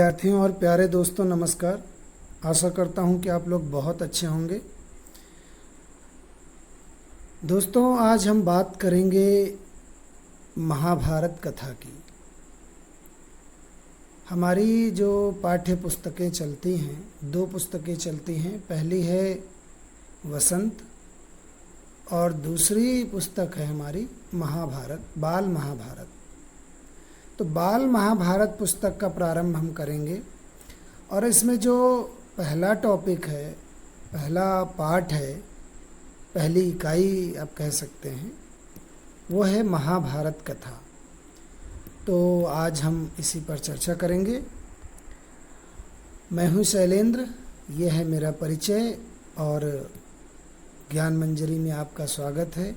विद्यार्थियों और प्यारे दोस्तों नमस्कार। आशा करता हूं कि आप लोग बहुत अच्छे होंगे। दोस्तों आज हम बात करेंगे महाभारत कथा की। हमारी जो पाठ्य पुस्तकें चलती हैं, दो पुस्तकें चलती हैं। पहली है वसंत और दूसरी पुस्तक है हमारी महाभारत, बाल महाभारत। तो बाल महाभारत पुस्तक का प्रारंभ हम करेंगे और इसमें जो पहला टॉपिक है, पहला पाठ है, पहली इकाई आप कह सकते हैं, वो है महाभारत कथा। तो आज हम इसी पर चर्चा करेंगे। मैं हूँ शैलेंद्र, ये है मेरा परिचय और ज्ञान मंजरी में आपका स्वागत है।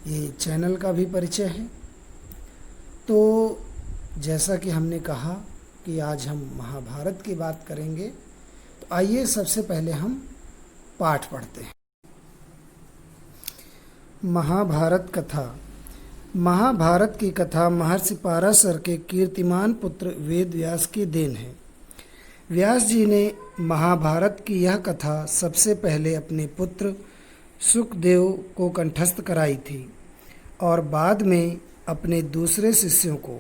ये चैनल का भी परिचय है। तो जैसा कि हमने कहा कि आज हम महाभारत की बात करेंगे, तो आइए सबसे पहले हम पाठ पढ़ते हैं। महाभारत कथा। महाभारत की कथा महर्षि पाराशर के कीर्तिमान पुत्र वेद व्यास की देन है। व्यास जी ने महाभारत की यह कथा सबसे पहले अपने पुत्र सुखदेव को कंठस्थ कराई थी और बाद में अपने दूसरे शिष्यों को।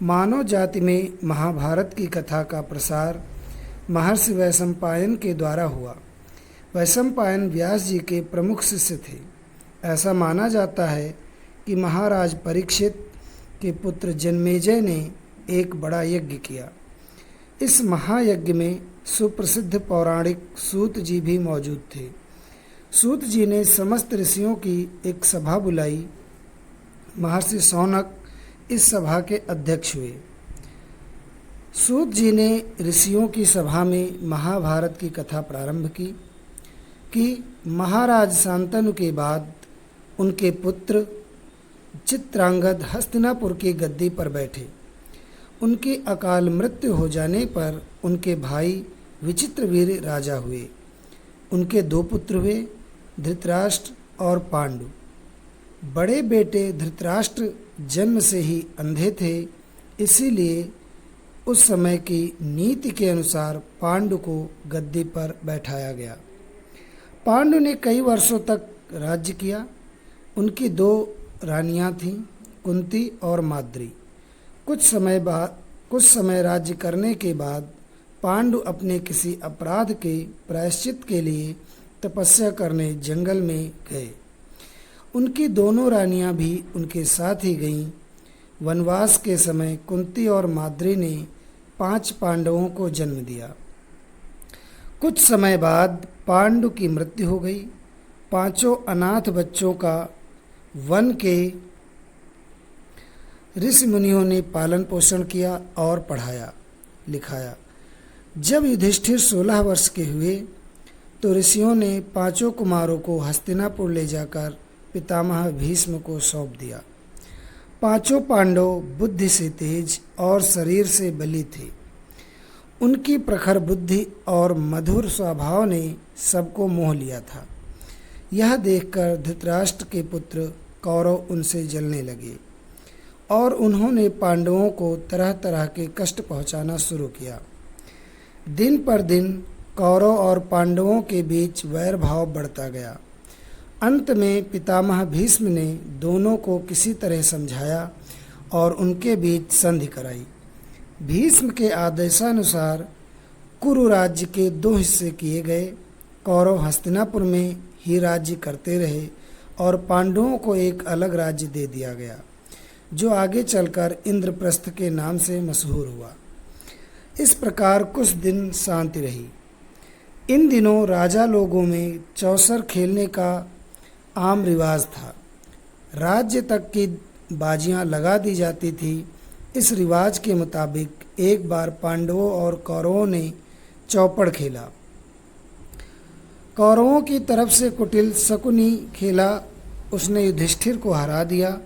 मानव जाति में महाभारत की कथा का प्रसार महर्षि वैशंपायन के द्वारा हुआ। वैशंपायन व्यास जी के प्रमुख शिष्य थे। ऐसा माना जाता है कि महाराज परीक्षित के पुत्र जन्मेजय ने एक बड़ा यज्ञ किया। इस महायज्ञ में सुप्रसिद्ध पौराणिक सूत जी भी मौजूद थे। सूत जी ने समस्त ऋषियों की एक सभा बुलाई। महर्षि शौनक इस सभा के अध्यक्ष हुए। सूत जी ने ऋषियों की सभा में महाभारत की कथा प्रारंभ की कि महाराज शांतनु के बाद उनके पुत्र चित्रांगद हस्तिनापुर की गद्दी पर बैठे। उनकी अकाल मृत्यु हो जाने पर उनके भाई विचित्रवीर्य राजा हुए। उनके दो पुत्र हुए, धृतराष्ट्र और पांडु। बड़े बेटे धृतराष्ट्र जन्म से ही अंधे थे, इसीलिए उस समय की नीति के अनुसार पांडु को गद्दी पर बैठाया गया। पांडु ने कई वर्षों तक राज्य किया। उनकी दो रानियां थीं, कुंती और माद्री। कुछ समय राज्य करने के बाद पांडु अपने किसी अपराध के प्रायश्चित के लिए तपस्या करने जंगल में गए। उनकी दोनों रानियां भी उनके साथ ही गईं। वनवास के समय कुंती और माद्री ने 5 पांडवों को जन्म दिया। कुछ समय बाद पांडु की मृत्यु हो गई। 5 अनाथ बच्चों का वन के ऋषि मुनियों ने पालन पोषण किया और पढ़ाया लिखाया। जब युधिष्ठिर 16 वर्ष के हुए तो ऋषियों ने 5 कुमारों को हस्तिनापुर ले जाकर पितामह भीष्म को सौंप दिया। 5 पांडव बुद्धि से तेज और शरीर से बली थे। उनकी प्रखर बुद्धि और मधुर स्वभाव ने सबको मोह लिया था। यह देखकर धृतराष्ट्र के पुत्र कौरव उनसे जलने लगे और उन्होंने पांडवों को तरह तरह के कष्ट पहुंचाना शुरू किया। दिन पर दिन कौरव और पांडवों के बीच वैर भाव बढ़ता गया। अंत में पितामह भीष्म ने दोनों को किसी तरह समझाया और उनके बीच संधि कराई। भीष्म के आदेशानुसार कुरु राज्य के 2 हिस्से किए गए। कौरव हस्तिनापुर में ही राज्य करते रहे और पांडवों को एक अलग राज्य दे दिया गया, जो आगे चलकर इंद्रप्रस्थ के नाम से मशहूर हुआ। इस प्रकार कुछ दिन शांति रही। इन दिनों राजा लोगों में चौसर खेलने का आम रिवाज था। राज्य तक की बाजियां लगा दी जाती थी। इस रिवाज के मुताबिक एक बार पांडवों और कौरवों ने चौपड़ खेला। कौरवों की तरफ से कुटिल शकुनी खेला। उसने युधिष्ठिर को हरा दिया।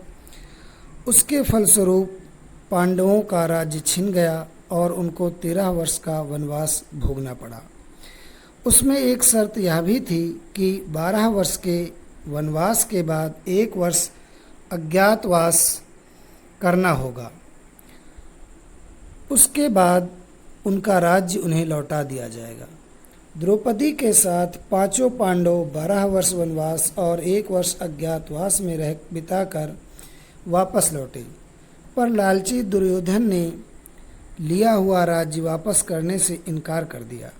उसके फलस्वरूप पांडवों का राज्य छिन गया और उनको 13 वर्ष का वनवास भोगना पड़ा। उसमें एक शर्त यह भी थी कि 12 वर्ष के वनवास के बाद 1 वर्ष अज्ञातवास करना होगा। उसके बाद उनका राज्य उन्हें लौटा दिया जाएगा। द्रौपदी के साथ पांचों पांडव 12 वर्ष वनवास और 1 वर्ष अज्ञातवास में रह बिताकर वापस लौटे, पर लालची दुर्योधन ने लिया हुआ राज्य वापस करने से इनकार कर दिया।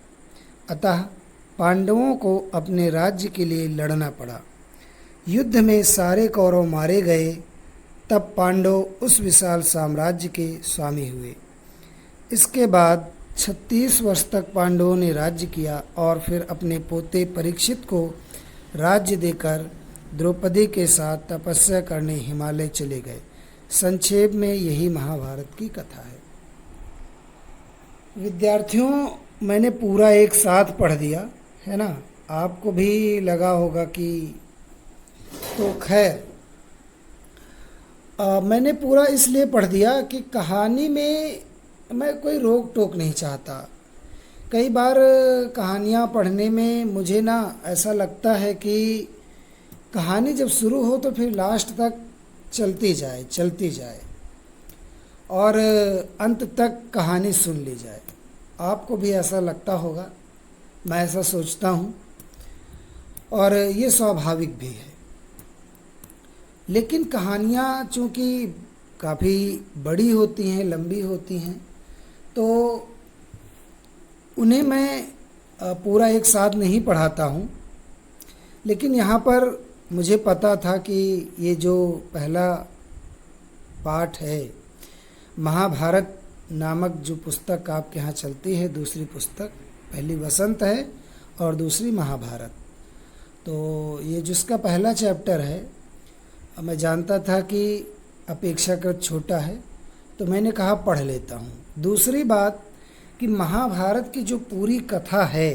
अतः पांडवों को अपने राज्य के लिए लड़ना पड़ा। युद्ध में सारे कौरव मारे गए। तब पांडव उस विशाल साम्राज्य के स्वामी हुए। इसके बाद 36 वर्ष तक पांडवों ने राज्य किया और फिर अपने पोते परीक्षित को राज्य देकर द्रौपदी के साथ तपस्या करने हिमालय चले गए। संक्षेप में यही महाभारत की कथा है। विद्यार्थियों, मैंने पूरा एक साथ पढ़ दिया है ना, आपको भी लगा होगा कि तो खैर मैंने पूरा इसलिए पढ़ दिया कि कहानी में मैं कोई रोक टोक नहीं चाहता। कई बार कहानियाँ पढ़ने में मुझे ना ऐसा लगता है कि कहानी जब शुरू हो तो फिर लास्ट तक चलती जाए और अंत तक कहानी सुन ली जाए। आपको भी ऐसा लगता होगा, मैं ऐसा सोचता हूँ और ये स्वाभाविक भी है। लेकिन कहानियाँ चूँकि काफ़ी बड़ी होती हैं, लंबी होती हैं, तो उन्हें मैं पूरा एक साथ नहीं पढ़ाता हूँ। लेकिन यहाँ पर मुझे पता था कि ये जो पहला पाठ है, महाभारत नामक जो पुस्तक आपके यहाँ चलती है, दूसरी पुस्तक, पहली वसंत है और दूसरी महाभारत, तो ये जिसका पहला चैप्टर है, मैं जानता था कि अपेक्षाकृत छोटा है, तो मैंने कहा पढ़ लेता हूँ। दूसरी बात कि महाभारत की जो पूरी कथा है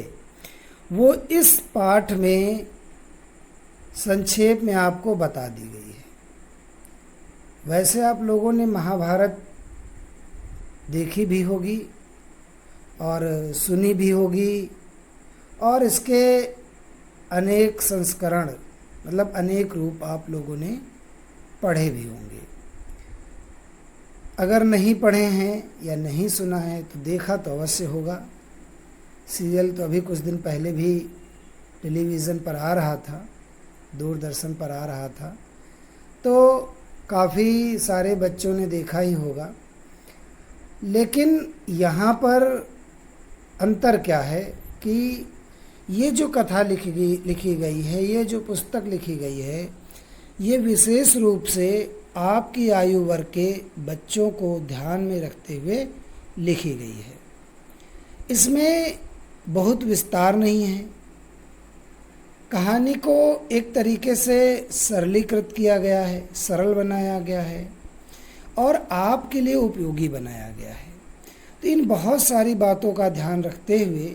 वो इस पाठ में संक्षेप में आपको बता दी गई है। वैसे आप लोगों ने महाभारत देखी भी होगी और सुनी भी होगी और इसके अनेक संस्करण मतलब अनेक रूप आप लोगों ने पढ़े भी होंगे। अगर नहीं पढ़े हैं या नहीं सुना है तो देखा तो अवश्य होगा। सीरियल तो अभी कुछ दिन पहले भी टेलीविज़न पर आ रहा था, दूरदर्शन पर आ रहा था, तो काफ़ी सारे बच्चों ने देखा ही होगा। लेकिन यहाँ पर अंतर क्या है कि ये जो कथा लिखी गई है, ये जो पुस्तक लिखी गई है, ये विशेष रूप से आपकी आयु वर्ग के बच्चों को ध्यान में रखते हुए लिखी गई है। इसमें बहुत विस्तार नहीं है। कहानी को एक तरीके से सरलीकृत किया गया है, सरल बनाया गया है और आपके लिए उपयोगी बनाया गया है। तो इन बहुत सारी बातों का ध्यान रखते हुए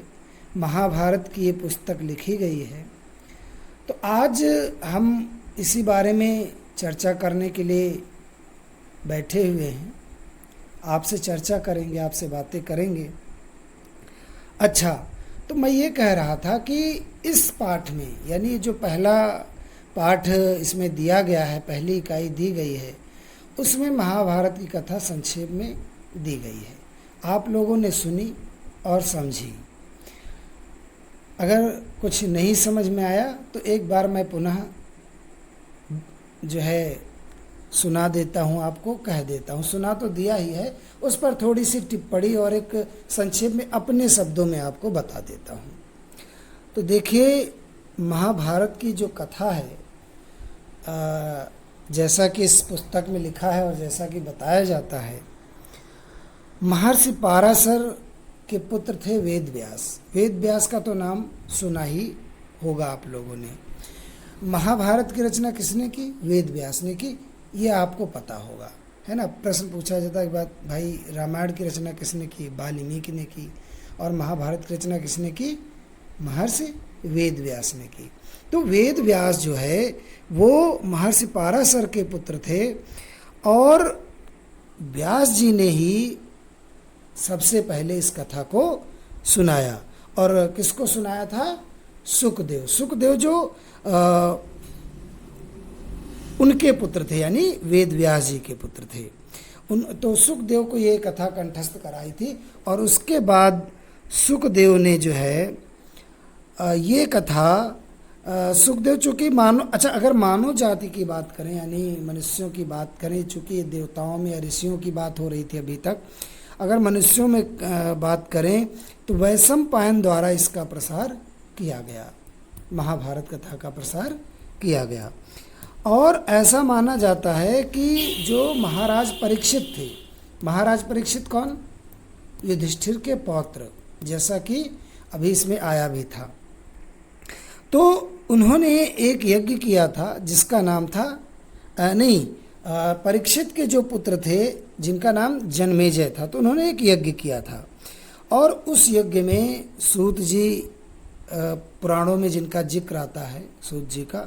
महाभारत की ये पुस्तक लिखी गई है। तो आज हम इसी बारे में चर्चा करने के लिए बैठे हुए हैं। आपसे चर्चा करेंगे, आपसे बातें करेंगे। अच्छा, तो मैं ये कह रहा था कि इस पाठ में, यानी जो पहला पाठ इसमें दिया गया है, पहली इकाई दी गई है, उसमें महाभारत की कथा संक्षेप में दी गई है। आप लोगों ने सुनी और समझी। अगर कुछ नहीं समझ में आया तो एक बार मैं पुनः जो है सुना देता हूँ, आपको कह देता हूँ। सुना तो दिया ही है, उस पर थोड़ी सी टिप्पणी और एक संक्षेप में अपने शब्दों में आपको बता देता हूँ। तो देखिए, महाभारत की जो कथा है, जैसा कि इस पुस्तक में लिखा है और जैसा कि बताया जाता है, महर्षि पाराशर के पुत्र थे वेद व्यास। वेद व्यास का तो नाम सुना ही होगा आप लोगों ने। महाभारत की रचना किसने की? वेद व्यास ने की, ये आपको पता होगा, है ना। प्रश्न पूछा जाता है कि बात भाई, रामायण की रचना किसने की? वाल्मीकि ने की। और महाभारत की रचना किसने की? महर्षि वेद व्यास ने की। तो वेद व्यास जो है वो महर्षि पाराशर के पुत्र थे और व्यास जी ने ही सबसे पहले इस कथा को सुनाया। और किसको सुनाया था? सुखदेव। सुखदेव जो उनके पुत्र थे, यानी वेद व्यास जी के पुत्र थे। उन तो सुखदेव को ये कथा कंठस्थ कराई थी। और उसके बाद सुखदेव ने जो है ये कथा सुखदेव, चूँकि अगर मानव जाति की बात करें, यानी मनुष्यों की बात करें, चूँकि देवताओं में या ऋषियों की बात हो रही थी अभी तक, अगर मनुष्यों में बात करें तो वैशंपायन द्वारा इसका प्रसार किया गया, महाभारत कथा का प्रसार किया गया। और ऐसा माना जाता है कि जो महाराज परीक्षित थे, महाराज परीक्षित कौन? युधिष्ठिर के पौत्र, जैसा कि अभी इसमें आया भी था। तो उन्होंने एक यज्ञ किया था जिसका नाम था परीक्षित के जो पुत्र थे जिनका नाम जन्मेजय था, तो उन्होंने एक यज्ञ किया था। और उस यज्ञ में सूत जी, पुराणों में जिनका जिक्र आता है सूत जी का,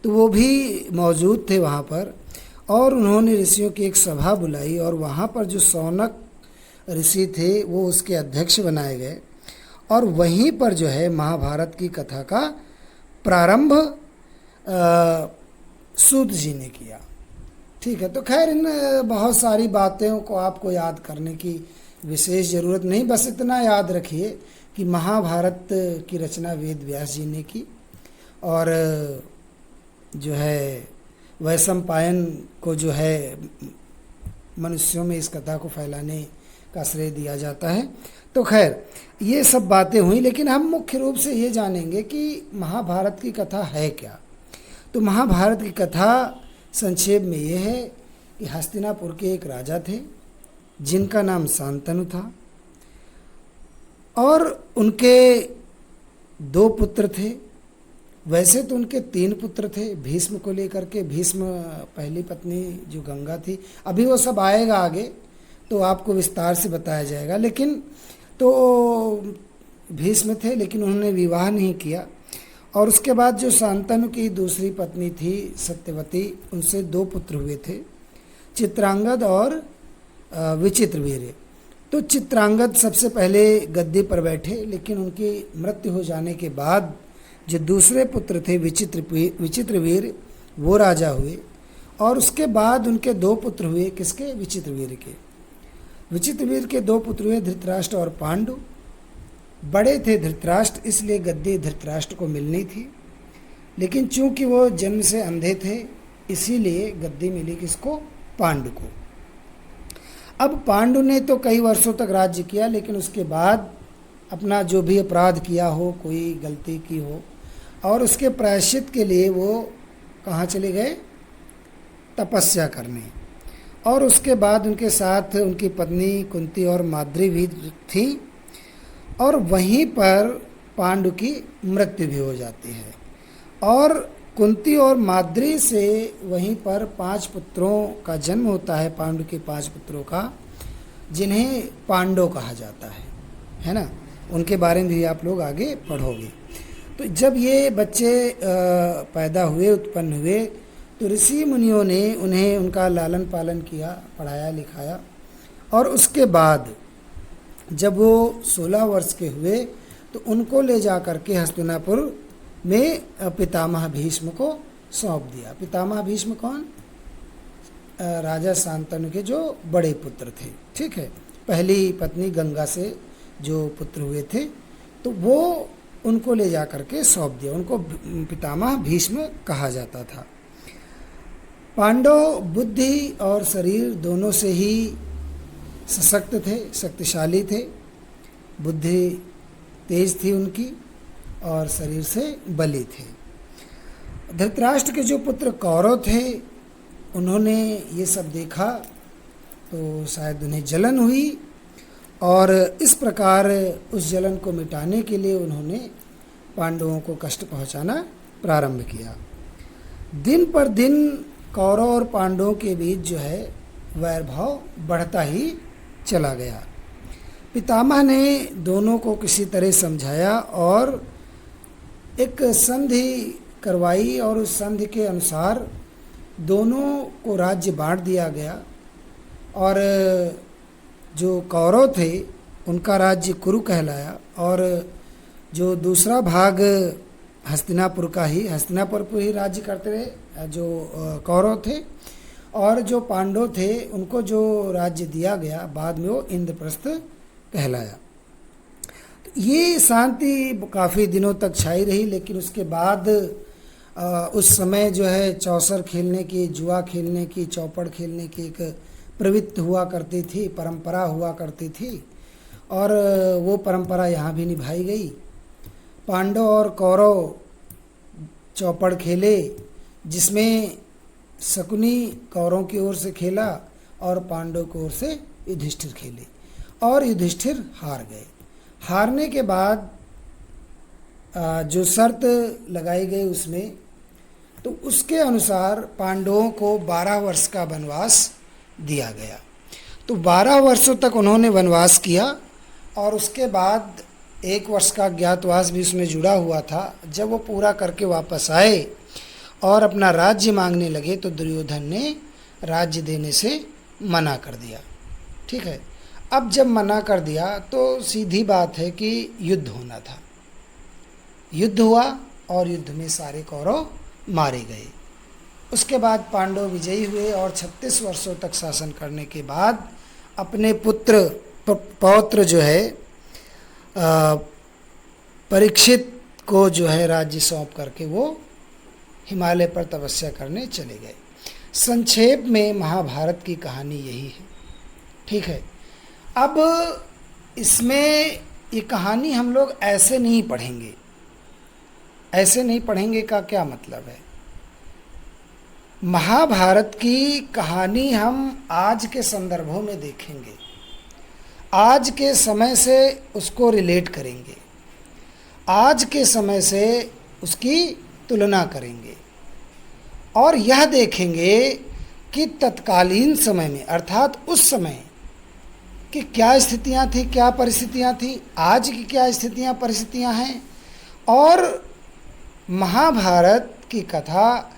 तो वो भी मौजूद थे वहाँ पर। और उन्होंने ऋषियों की एक सभा बुलाई और वहाँ पर जो शौनक ऋषि थे वो उसके अध्यक्ष बनाए गए। और वहीं पर जो है महाभारत की कथा का प्रारंभ सूत जी ने किया। ठीक है, तो खैर इन बहुत सारी बातों को आपको याद करने की विशेष ज़रूरत नहीं, बस इतना याद रखिए कि महाभारत की रचना वेद व्यास जी ने की। और जो है वैशंपायन को जो है मनुष्यों में इस कथा को फैलाने का श्रेय दिया जाता है। तो खैर ये सब बातें हुई, लेकिन हम मुख्य रूप से ये जानेंगे कि महाभारत की कथा है क्या। तो महाभारत की कथा संक्षेप में ये है कि हस्तिनापुर के एक राजा थे जिनका नाम शांतनु था, और उनके 2 पुत्र थे। वैसे तो उनके 3 पुत्र थे भीष्म को लेकर के। भीष्म पहली पत्नी जो गंगा थी, अभी वो सब आएगा आगे तो आपको विस्तार से बताया जाएगा। लेकिन तो भीष्म थे, लेकिन उन्होंने विवाह नहीं किया। और उसके बाद जो शांतनु की दूसरी पत्नी थी सत्यवती, उनसे 2 पुत्र हुए थे, चित्रांगद और विचित्रवीर्य। तो चित्रांगद सबसे पहले गद्दी पर बैठे, लेकिन उनकी मृत्यु हो जाने के बाद जो दूसरे पुत्र थे विचित्रवीर्य, वो राजा हुए। और उसके बाद उनके 2 पुत्र हुए, किसके? विचित्रवीर्य के। विचित्रवीर्य के 2 पुत्र हुए धृतराष्ट्र और पांडु। बड़े थे धृतराष्ट्र, इसलिए गद्दी धृतराष्ट्र को मिलनी थी, लेकिन चूंकि वो जन्म से अंधे थे इसीलिए गद्दी मिली किसको? पांडु को। अब पांडु ने तो कई वर्षों तक राज्य किया, लेकिन उसके बाद अपना जो भी अपराध किया हो, कोई गलती की हो, और उसके प्रायश्चित के लिए वो कहाँ चले गए? तपस्या करने। और उसके बाद उनके साथ उनकी पत्नी कुंती और माद्री भी थी, और वहीं पर पांडु की मृत्यु भी हो जाती है। और कुंती और माद्री से वहीं पर 5 पुत्रों का जन्म होता है, पांडु के 5 पुत्रों का, जिन्हें पांडव कहा जाता है ना। उनके बारे में भी आप लोग आगे पढ़ोगे। तो जब ये बच्चे पैदा हुए, उत्पन्न हुए, तो ऋषि मुनियों ने उन्हें उनका लालन पालन किया, पढ़ाया लिखाया। और उसके बाद जब वो 16 वर्ष के हुए तो उनको ले जा कर के हस्तिनापुर में पितामह भीष्म को सौंप दिया। पितामह भीष्म कौन? राजा शांतनु के जो बड़े पुत्र थे। ठीक है, पहली पत्नी गंगा से जो पुत्र हुए थे, तो वो उनको ले जा कर के सौंप दिया। उनको पितामह भीष्म कहा जाता था। पांडव बुद्धि और शरीर दोनों से ही सशक्त थे, शक्तिशाली थे। बुद्धि तेज थी उनकी और शरीर से बली थे। धृतराष्ट्र के जो पुत्र कौरव थे, उन्होंने ये सब देखा तो शायद उन्हें जलन हुई, और इस प्रकार उस जलन को मिटाने के लिए उन्होंने पांडवों को कष्ट पहुंचाना प्रारंभ किया। दिन पर दिन कौरव और पांडवों के बीच जो है वैरभाव बढ़ता ही चला गया। पितामह ने दोनों को किसी तरह समझाया और एक संधि करवाई, और उस संधि के अनुसार दोनों को राज्य बांट दिया गया। और जो कौरव थे उनका राज्य कुरु कहलाया, और जो दूसरा भाग हस्तिनापुर का ही, हस्तिनापुर पर ही राज्य करते रहे जो कौरव थे। और जो पांडव थे उनको जो राज्य दिया गया बाद में वो इंद्रप्रस्थ कहलाया। तो ये शांति काफ़ी दिनों तक छाई रही, लेकिन उसके बाद उस समय जो है चौसर खेलने की, जुआ खेलने की, चौपड़ खेलने की एक प्रवृत्ति हुआ करती थी, परंपरा हुआ करती थी, और वो परंपरा यहाँ भी निभाई गई। पांडव और कौरव चौपड़ खेले, जिसमें शकुनी कौरवों की ओर से खेला और पांडव की ओर से युधिष्ठिर खेले, और युधिष्ठिर हार गए। हारने के बाद जो शर्त लगाई गई उसमें, तो उसके अनुसार पांडवों को 12 वर्ष का वनवास दिया गया। तो 12 वर्षों तक उन्होंने वनवास किया, और उसके बाद 1 वर्ष का ज्ञातवास भी उसमें जुड़ा हुआ था। जब वो पूरा करके वापस आए और अपना राज्य मांगने लगे, तो दुर्योधन ने राज्य देने से मना कर दिया। ठीक है, अब जब मना कर दिया तो सीधी बात है कि युद्ध होना था। युद्ध हुआ और युद्ध में सारे कौरव मारे गए। उसके बाद पांडव विजयी हुए, और 36 वर्षों तक शासन करने के बाद अपने पौत्र जो है परीक्षित को जो है राज्य सौंप करके वो हिमालय पर तपस्या करने चले गए। संक्षेप में महाभारत की कहानी यही है। ठीक है, अब इसमें ये कहानी हम लोग ऐसे नहीं पढ़ेंगे। ऐसे नहीं पढ़ेंगे का क्या मतलब है? महाभारत की कहानी हम आज के संदर्भों में देखेंगे, आज के समय से उसको रिलेट करेंगे, आज के समय से उसकी तुलना करेंगे, और यह देखेंगे कि तत्कालीन समय में, अर्थात उस समय कि क्या स्थितियां थी, क्या परिस्थितियां थी, आज की क्या स्थितियां परिस्थितियां हैं, और महाभारत की कथा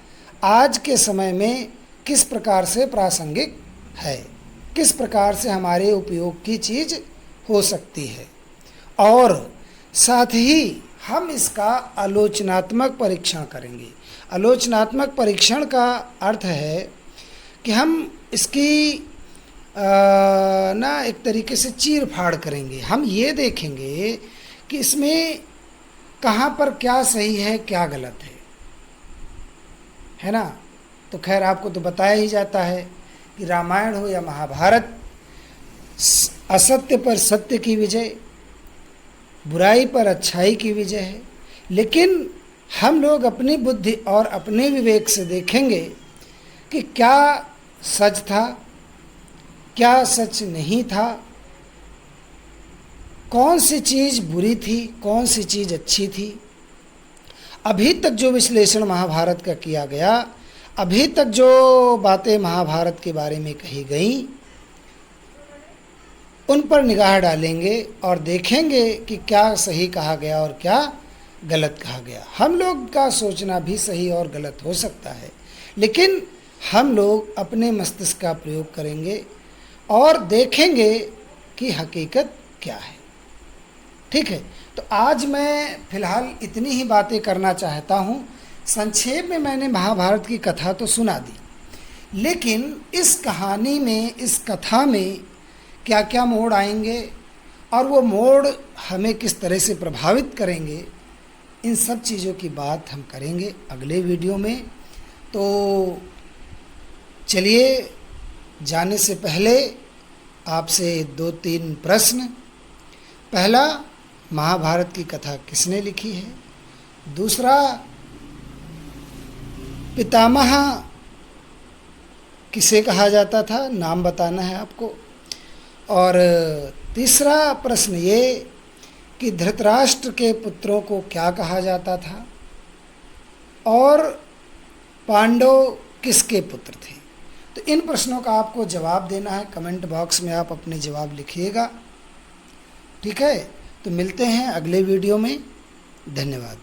आज के समय में किस प्रकार से प्रासंगिक है, किस प्रकार से हमारे उपयोग की चीज़ हो सकती है, और साथ ही हम इसका आलोचनात्मक परीक्षण करेंगे। आलोचनात्मक परीक्षण का अर्थ है कि हम इसकी एक तरीके से चीर फाड़ करेंगे। हम ये देखेंगे कि इसमें कहाँ पर क्या सही है, क्या गलत है ना। तो खैर आपको तो बताया ही जाता है कि रामायण हो या महाभारत, असत्य पर सत्य की विजय, बुराई पर अच्छाई की विजय है। लेकिन हम लोग अपनी बुद्धि और अपने विवेक से देखेंगे कि क्या सच था, क्या सच नहीं था, कौन सी चीज़ बुरी थी, कौन सी चीज़ अच्छी थी। अभी तक जो विश्लेषण महाभारत का किया गया, अभी तक जो बातें महाभारत के बारे में कही गई, उन पर निगाह डालेंगे और देखेंगे कि क्या सही कहा गया और क्या गलत कहा गया। हम लोग का सोचना भी सही और गलत हो सकता है, लेकिन हम लोग अपने मस्तिष्क का प्रयोग करेंगे और देखेंगे कि हकीकत क्या है। ठीक है, तो आज मैं फिलहाल इतनी ही बातें करना चाहता हूँ। संक्षेप में मैंने महाभारत की कथा तो सुना दी, लेकिन इस कहानी में, इस कथा में क्या क्या मोड़ आएंगे और वो मोड़ हमें किस तरह से प्रभावित करेंगे, इन सब चीज़ों की बात हम करेंगे अगले वीडियो में। तो चलिए, जाने से पहले आपसे 2-3 प्रश्न। पहला, महाभारत की कथा किसने लिखी है? दूसरा, पितामह किसे कहा जाता था, नाम बताना है आपको। और तीसरा प्रश्न ये कि धृतराष्ट्र के पुत्रों को क्या कहा जाता था, और पांडव किसके पुत्र थे। तो इन प्रश्नों का आपको जवाब देना है। कमेंट बॉक्स में आप अपने जवाब लिखिएगा। ठीक है, तो मिलते हैं अगले वीडियो में। धन्यवाद।